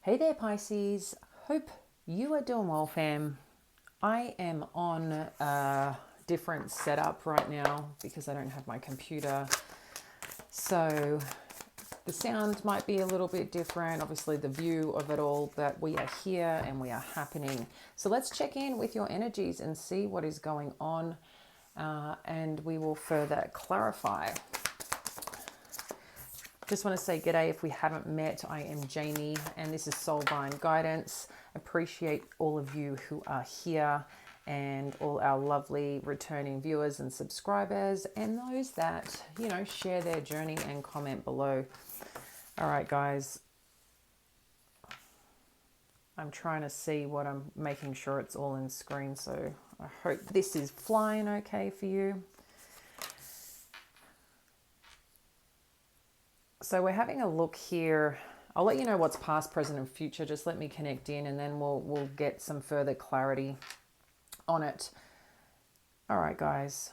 Hey there, Pisces. Hope you are doing well, fam. I am on a different setup right now because I don't have my computer. So the sound might be a little bit different. Obviously, the view of it all, but we are here and we are happening. So let's check in with your energies and see what is going on, and we will further clarify. Just want to say g'day if we haven't met. I am Jamie and this is Soulvine Guidance. Appreciate all of you who are here and all our lovely returning viewers and subscribers and those that, share their journey and comment below. All right, guys. I'm trying to see what I'm making sure it's all in screen, so I hope this is flying okay for you. So we're having a look here. I'll let you know what's past, present, and future. Just let me connect in and then we'll get some further clarity on it. All right, guys.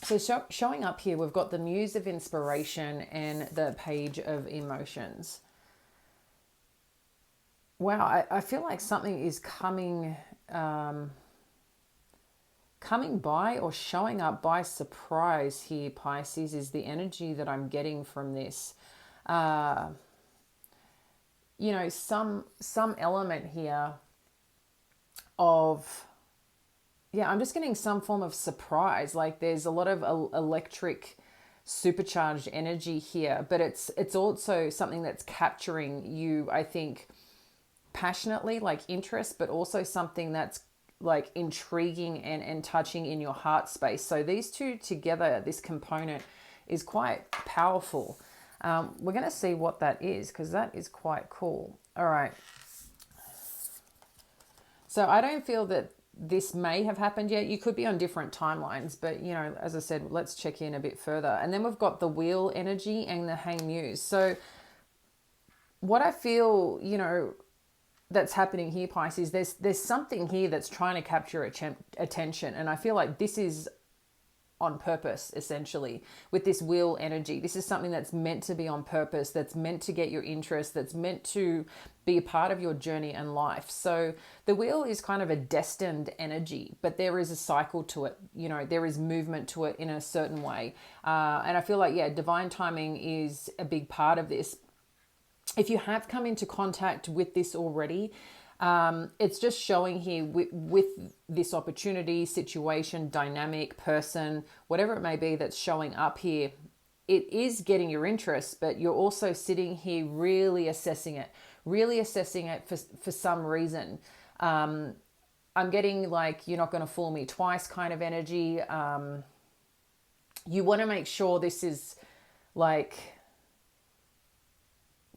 So showing up here, we've got the Muse of Inspiration and the Page of Emotions. Wow, I feel like something is coming by or showing up by surprise here, Pisces, is the energy that I'm getting from this. Some element here of, I'm just getting some form of surprise. Like there's a lot of electric supercharged energy here, but it's also something that's capturing you, I think, passionately, like interest, but also something that's like intriguing and touching in your heart space. So these two together, this component is quite powerful. We're going to see what that is because that is quite cool. All right. So I don't feel that this may have happened yet. You could be on different timelines, but as I said, let's check in a bit further. And then we've got the Wheel energy and the Hang Muse. So what I feel, that's happening here, Pisces, there's something here that's trying to capture attention. And I feel like this is on purpose, essentially, with this Wheel energy. This is something that's meant to be on purpose, that's meant to get your interest, that's meant to be a part of your journey and life. So the Wheel is kind of a destined energy, but there is a cycle to it. There is movement to it in a certain way. And I feel like, divine timing is a big part of this. If you have come into contact with this already, it's just showing here with this opportunity, situation, dynamic, person, whatever it may be that's showing up here, it is getting your interest, but you're also sitting here really assessing it for some reason. I'm getting like, you're not going to fool me twice kind of energy. You want to make sure this is like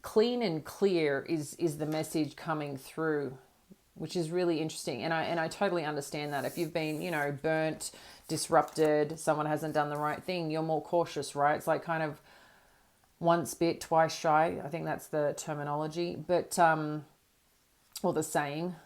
clean and clear is the message coming through, which is really interesting. And I totally understand that. If you've been, burnt, disrupted, someone hasn't done the right thing, you're more cautious, right? It's like kind of once bit, twice shy. I think that's the terminology, but, or the saying.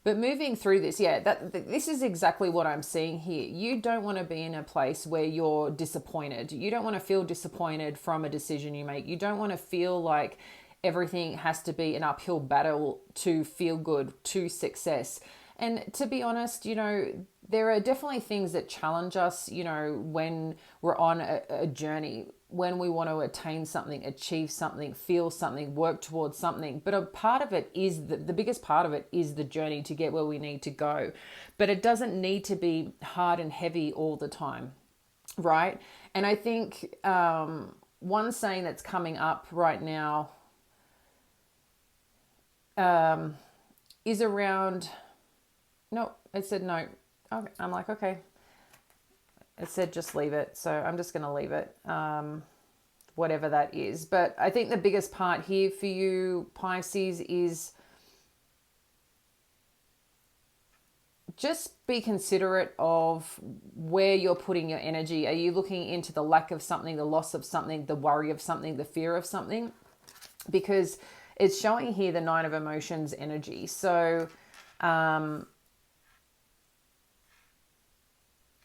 But moving through this, this is exactly what I'm seeing here. You don't want to be in a place where you're disappointed. You don't want to feel disappointed from a decision you make. You don't want to feel like everything has to be an uphill battle to feel good, to success. And to be honest, there are definitely things that challenge us, when we're on a journey, when we want to attain something, achieve something, feel something, work towards something. But a part of it is, the biggest part of it is the journey to get where we need to go. But it doesn't need to be hard and heavy all the time, right? And I think one saying that's coming up right now is around... No, it said no. Okay. I'm like, okay. It said just leave it. So I'm just going to leave it, whatever that is. But I think the biggest part here for you, Pisces, is just be considerate of where you're putting your energy. Are you looking into the lack of something, the loss of something, the worry of something, the fear of something? Because it's showing here the Nine of Emotions energy. So...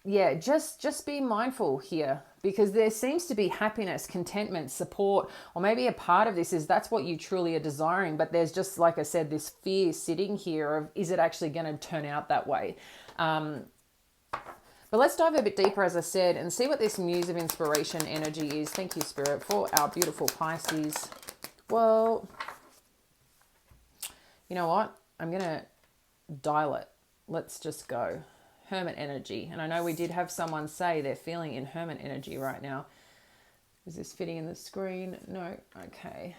just be mindful here, because there seems to be happiness, contentment, support, or maybe a part of this is that's what you truly are desiring. But there's just, like I said, this fear sitting here of, is it actually going to turn out that way? But let's dive a bit deeper, as I said, and see what this Muse of Inspiration energy is. Thank you, Spirit, for our beautiful Pisces. Well, you know what? I'm going to dial it. Let's just go. Hermit energy. And I know we did have someone say they're feeling in Hermit energy right now. Is this fitting in the screen? No. Okay.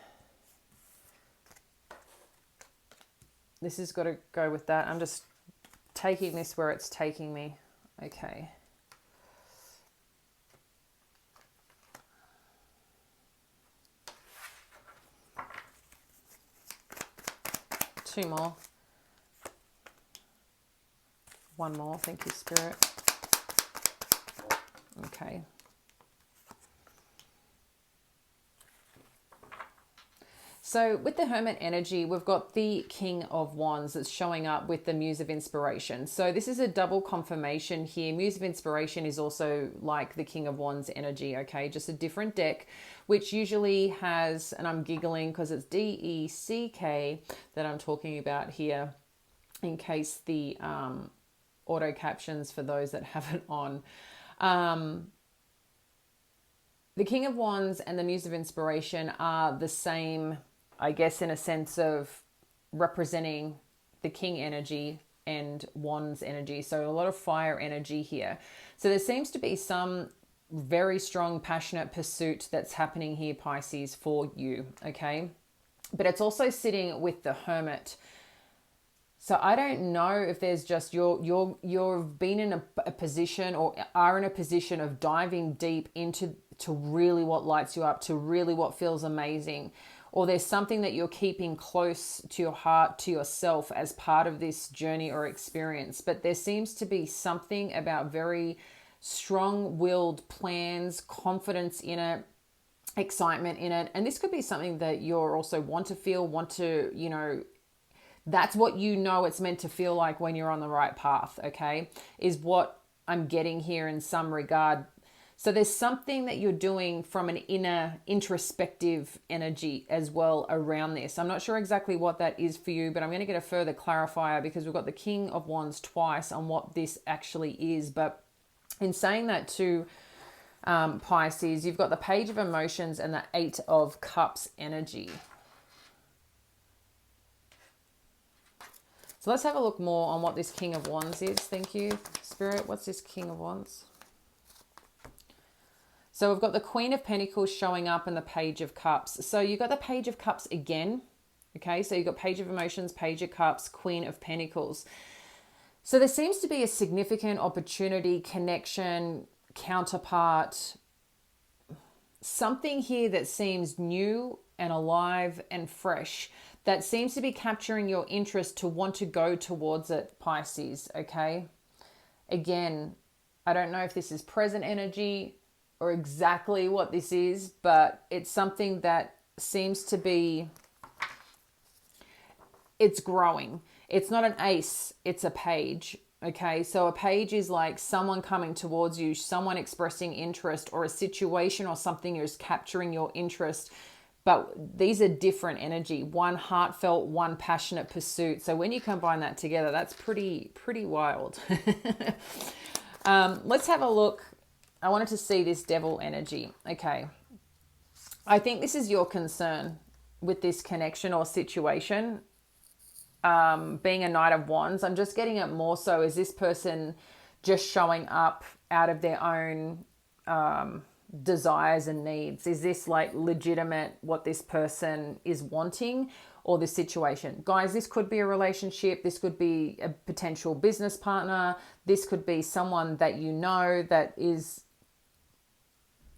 This has got to go with that. I'm just taking this where it's taking me. Okay. Two more. One more. Thank you, Spirit. Okay. So with the Hermit energy, we've got the King of Wands that's showing up with the Muse of Inspiration. So this is a double confirmation here. Muse of Inspiration is also like the King of Wands energy, okay? Just a different deck, which usually has, and I'm giggling because it's DECK that I'm talking about here, in case the auto captions for those that have it on. The King of Wands and the Muse of Inspiration are the same, I guess, in a sense of representing the King energy and Wands energy. So a lot of fire energy here. So there seems to be some very strong, passionate pursuit that's happening here, Pisces, for you, okay? But it's also sitting with the Hermit. So I don't know if there's just you've been in a position or are in a position of diving deep into really what lights you up, to really what feels amazing, or there's something that you're keeping close to your heart, to yourself as part of this journey or experience. But there seems to be something about very strong-willed plans, confidence in it, excitement in it. And this could be something that you're also want to, you know, that's what you know it's meant to feel like when you're on the right path, okay, is what I'm getting here in some regard. So there's something that you're doing from an inner introspective energy as well around this. I'm not sure exactly what that is for you, but I'm going to get a further clarifier because we've got the King of Wands twice on what this actually is. But in saying that to Pisces, you've got the Page of Emotions and the Eight of Cups energy. So let's have a look more on what this King of Wands is. Thank you, Spirit. What's this King of Wands? So we've got the Queen of Pentacles showing up and the Page of Cups. So you've got the Page of Cups again. Okay, so you've got Page of Emotions, Page of Cups, Queen of Pentacles. So there seems to be a significant opportunity, connection, counterpart, something here that seems new and alive and fresh, that seems to be capturing your interest to want to go towards it, Pisces, okay? Again, I don't know if this is present energy or exactly what this is, but it's something that seems to be, it's growing. It's not an ace, it's a page, okay? So a page is like someone coming towards you, someone expressing interest, or a situation or something is capturing your interest. But these are different energy, one heartfelt, one passionate pursuit. So when you combine that together, that's pretty wild. Let's have a look. I wanted to see this Devil energy. Okay. I think this is your concern with this connection or situation. Being a Knight of Wands, I'm just getting it more so. Is this person just showing up out of their own desires and needs? Is this like legitimate what this person is wanting, or this situation? Guys, this could be a relationship. This could be a potential business partner. This could be someone that you know that is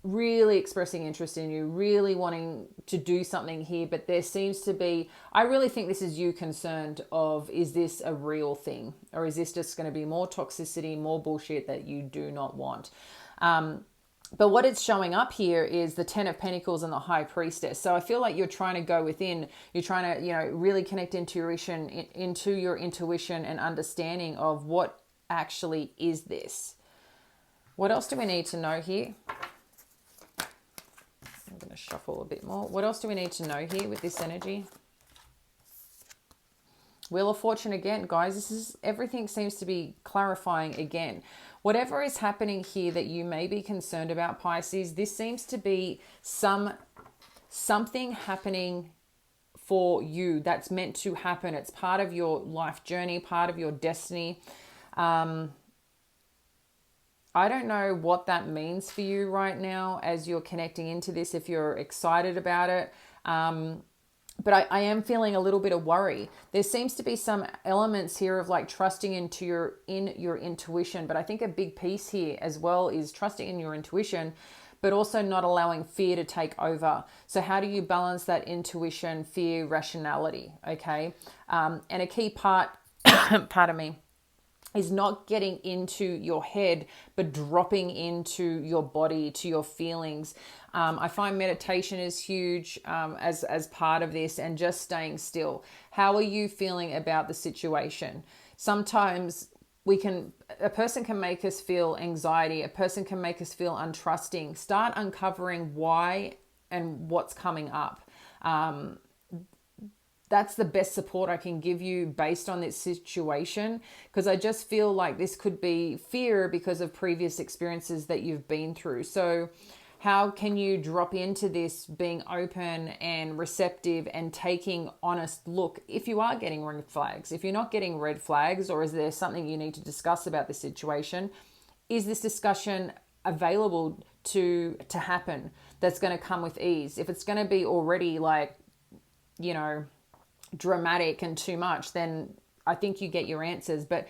really expressing interest in you, really wanting to do something here. But there seems to be, I really think this is you concerned of, is this a real thing? Or is this just going to be more toxicity, more bullshit that you do not want? But what it's showing up here is the Ten of Pentacles and the High Priestess. So I feel like you're trying to go within, you're trying to, you know, really connect into your intuition and understanding of what actually is this. What else do we need to know here? to shuffle a bit more. What else do we need to know here with this energy? Wheel of Fortune again, guys. This is, everything seems to be clarifying again. Whatever is happening here that you may be concerned about, Pisces, this seems to be something happening for you that's meant to happen. It's part of your life journey, part of your destiny. I don't know what that means for you right now as you're connecting into this, if you're excited about it. But I am feeling a little bit of worry. There seems to be some elements here of like trusting into your intuition. But I think a big piece here as well is trusting in your intuition, but also not allowing fear to take over. So how do you balance that intuition, fear, rationality? Okay. And a key part, pardon me, is not getting into your head, but dropping into your body, to your feelings. I find meditation is huge as part of this, and just staying still. How are you feeling about the situation? Sometimes a person can make us feel anxiety. A person can make us feel untrusting. Start uncovering why and what's coming up. That's the best support I can give you based on this situation, because I just feel like this could be fear because of previous experiences that you've been through. So how can you drop into this being open and receptive and taking honest look if you are getting red flags? If you're not getting red flags, or is there something you need to discuss about the situation? Is this discussion available to happen that's going to come with ease? If it's going to be already like, dramatic and too much, then I think you get your answers. But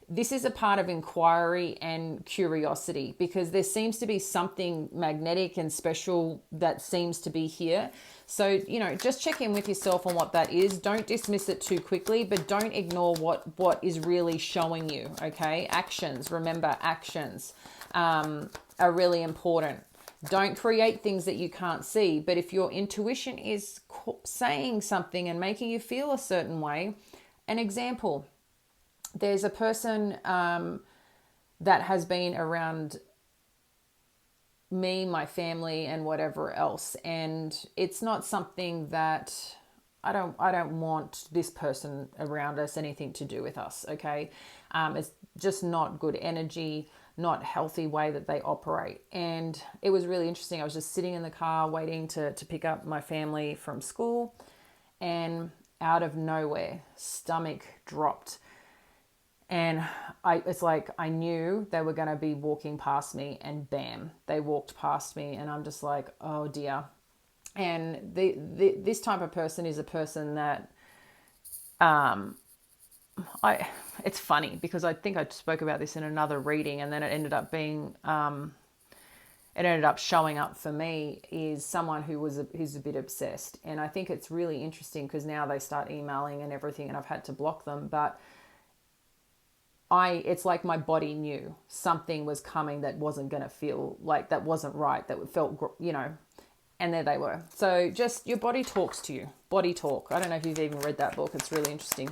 this is a part of inquiry and curiosity, because there seems to be something magnetic and special that seems to be here. So, just check in with yourself on what that is. Don't dismiss it too quickly, but don't ignore what is really showing you, okay? Actions, remember, actions are really important. Don't create things that you can't see. But if your intuition is saying something and making you feel a certain way, an example, there's a person that has been around me, my family, and whatever else, and it's not something that I don't want this person around us, anything to do with us, okay? It's just not good energy, not healthy way that they operate. And it was really interesting. I was just sitting in the car waiting to pick up my family from school, and out of nowhere, stomach dropped. And it's like I knew they were going to be walking past me, and bam, they walked past me, and I'm just like, oh dear. And this type of person is a person that it's funny because I think I spoke about this in another reading, and then it ended up being it ended up showing up for me, is someone who's a bit obsessed. And I think it's really interesting because now they start emailing and everything, and I've had to block them, but it's like my body knew something was coming that wasn't going to feel like, that wasn't right, that felt, and there they were. So just your body talks to you. Body talk. I don't know if you've even read that book. It's really interesting.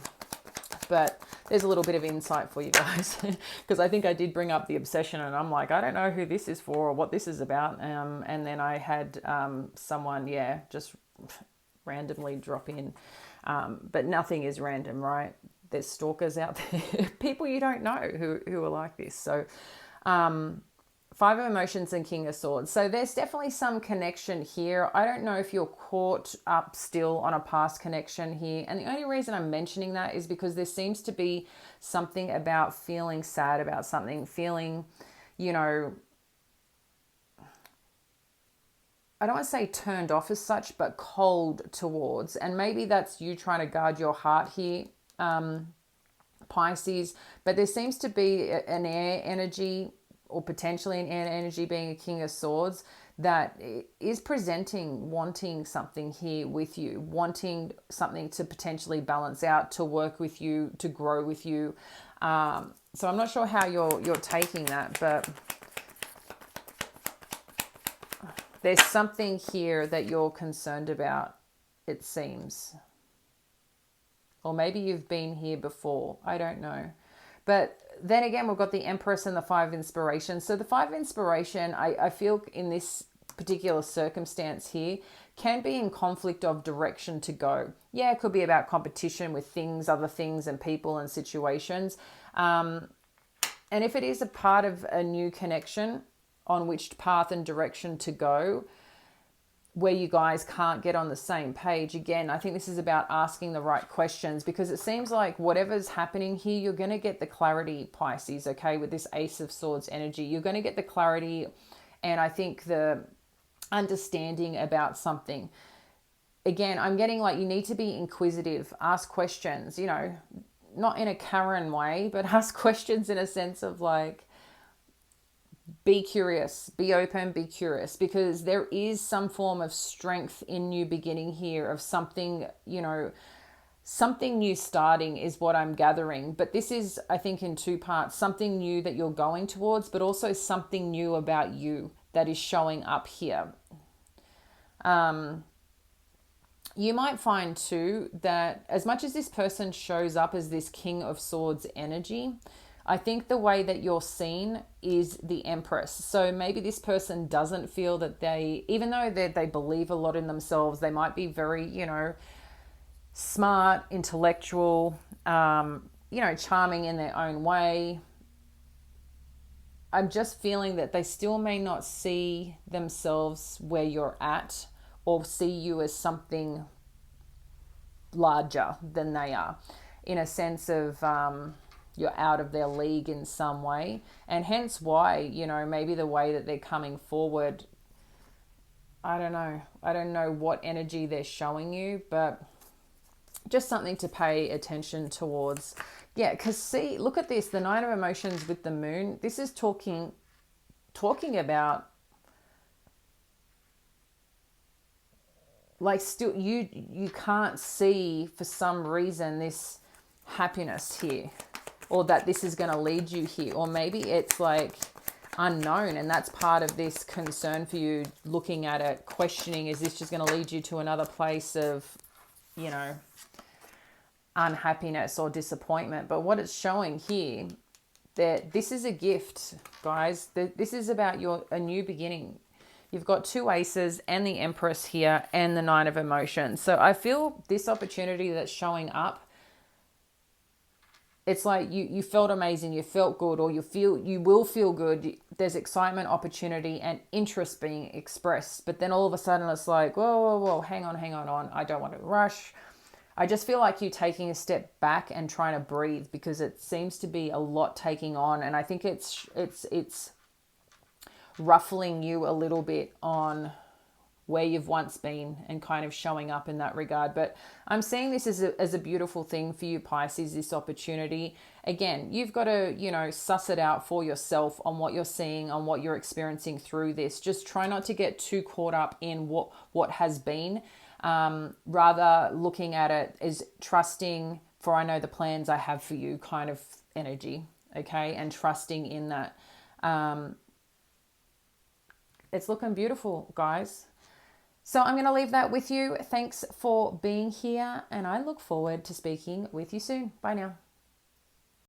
But there's a little bit of insight for you guys, because I think I did bring up the obsession, and I'm like, I don't know who this is for or what this is about. And then I had someone, just randomly drop in. But nothing is random, right? There's stalkers out there, people you don't know who are like this. So Five of Emotions and King of Swords. So there's definitely some connection here. I don't know if you're caught up still on a past connection here. And the only reason I'm mentioning that is because there seems to be something about feeling sad about something, feeling, I don't want to say turned off as such, but cold towards. And maybe that's you trying to guard your heart here, Pisces. But there seems to be an air energy, or potentially an air energy, being a King of Swords, that is presenting, wanting something here with you, wanting something to potentially balance out, to work with you, to grow with you. So I'm not sure how you're taking that, but there's something here that you're concerned about, it seems. Or maybe you've been here before. I don't know. But then again, we've got the Empress and the Five Inspiration. So the Five Inspiration, I feel in this particular circumstance here can be in conflict of direction to go. Yeah, it could be about competition with things, other things and people and situations. And if it is a part of a new connection on which path and direction to go, where you guys can't get on the same page, again, I think this is about asking the right questions, because it seems like whatever's happening here, you're going to get the clarity, Pisces, okay, with this Ace of Swords energy. You're going to get the clarity and I think the understanding about something. Again, I'm getting like you need to be inquisitive, ask questions, you know, not in a Karen way, but ask questions in a sense of like, be curious, be open, be curious, because there is some form of strength in new beginning here of something, you know, something new starting is what I'm gathering. But this is, I think, in two parts, something new that you're going towards, but also something new about you that is showing up here. You might find too that as much as this person shows up as this King of Swords energy, I think the way that you're seen is the Empress. So maybe this person doesn't feel that they, even though they believe a lot in themselves, they might be very, you know, smart, intellectual, you know, charming in their own way. I'm just feeling that they still may not see themselves where you're at or see you as something larger than they are, in a sense of you're out of their league in some way. And hence why, you know, maybe the way that they're coming forward, I don't know what energy they're showing you, but just something to pay attention towards. Yeah, because see, look at this, the Nine of Emotions with the Moon. This is talking about like still you can't see for some reason this happiness here, or that this is going to lead you here, or maybe it's like unknown, and that's part of this concern for you, looking at it, questioning, is this just going to lead you to another place of, you know, unhappiness or disappointment? But what it's showing here, that this is a gift, guys. This is about a new beginning. You've got two aces and the Empress here and the Nine of Emotions. So I feel this opportunity that's showing up, it's like you felt amazing, you felt good, or you will feel good. There's excitement, opportunity, and interest being expressed. But then all of a sudden it's like, whoa, hang on. I don't want to rush. I just feel like you taking a step back and trying to breathe, because it seems to be a lot taking on. And I think it's ruffling you a little bit on where you've once been and kind of showing up in that regard. But I'm seeing this as a beautiful thing for you, Pisces, this opportunity. Again, you've got to, you know, suss it out for yourself on what you're seeing, on what you're experiencing through this. Just try not to get too caught up in what has been. Rather looking at it as trusting, for I know the plans I have for you kind of energy, okay? And trusting in that. It's looking beautiful, guys. So I'm going to leave that with you. Thanks for being here, and I look forward to speaking with you soon. Bye now.